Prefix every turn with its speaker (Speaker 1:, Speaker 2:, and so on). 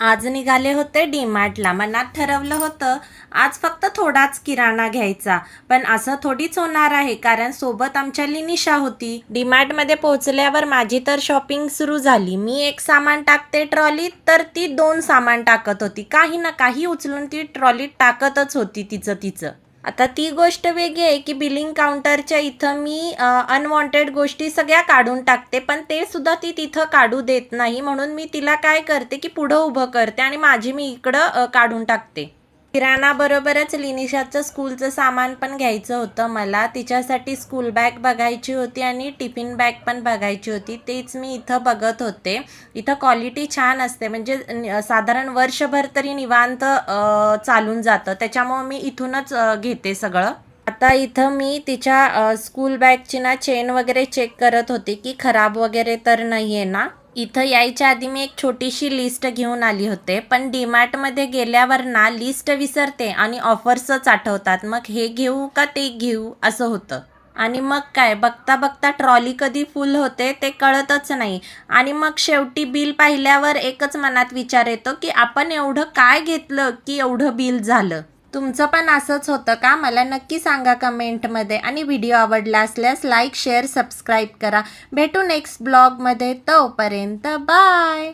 Speaker 1: आज निघाले होते डीमार्टला. मनात ठरवलं होतं आज फक्त थोडाच किराणा घ्यायचा, पण असं थोडीच होणार आहे, कारण सोबत आमच्या लिनिशा होती. डीमार्टमध्ये पोहोचल्यावर माझी तर शॉपिंग सुरू झाली. मी एक सामान टाकते ट्रॉलीत, तर ती 2 सामान टाकत होती. काही ना काही उचलून ती ट्रॉलीत टाकतच होती तिचं तिचं. आता ती गोष्ट वेगळी आहे की बिलिंग काउंटरच्या इथं मी अनवॉन्टेड गोष्टी सगळ्या काढून टाकते, पण ते सुद्धा ती तिथं काढू देत नाही. म्हणून मी तिला काय करते की पुढं उभं करते आणि माझी मी इकडं काढून टाकते. किराणाबरोबरच लिनिशाचं स्कूलचं सामान पण घ्यायचं होतं मला. तिच्यासाठी स्कूल बॅग बघायची होती आणि टिफिन बॅग पण बघायची होती. तेच मी इथं बघत होते. इथं क्वालिटी छान असते, म्हणजे साधारण वर्षभर तरी निवांत चालून जातं. त्याच्यामुळं मी इथूनच घेते सगळं. आता इथं मी तिच्या स्कूल बॅगची ना चेन वगैरे चेक करत होते की खराब वगैरे तर नाही आहे ना. इथं यायच्या आधी मी एक छोटीशी लिस्ट घेऊन आली होते, पण डीमार्टमध्ये गेल्यावर ना लिस्ट विसरते आणि ऑफर्सच आठवतात. मग हे घेऊ का ते घेऊ असं होतं. आणि मग काय, बघता बघता ट्रॉली कधी फुल होते ते कळतच नाही. आणि मग शेवटी बिल पाहिल्यावर एकच मनात विचार येतो की आपण एवढं काय घेतलं की एवढं बिल झालं. तुमचं पण असंच होतं का? मला नक्की सांगा कमेंटमध्ये. आणि व्हिडिओ आवडला असल्यास लाईक, शेअर, सबस्क्राईब करा. भेटू नेक्स्ट ब्लॉगमध्ये. तोपर्यंत बाय.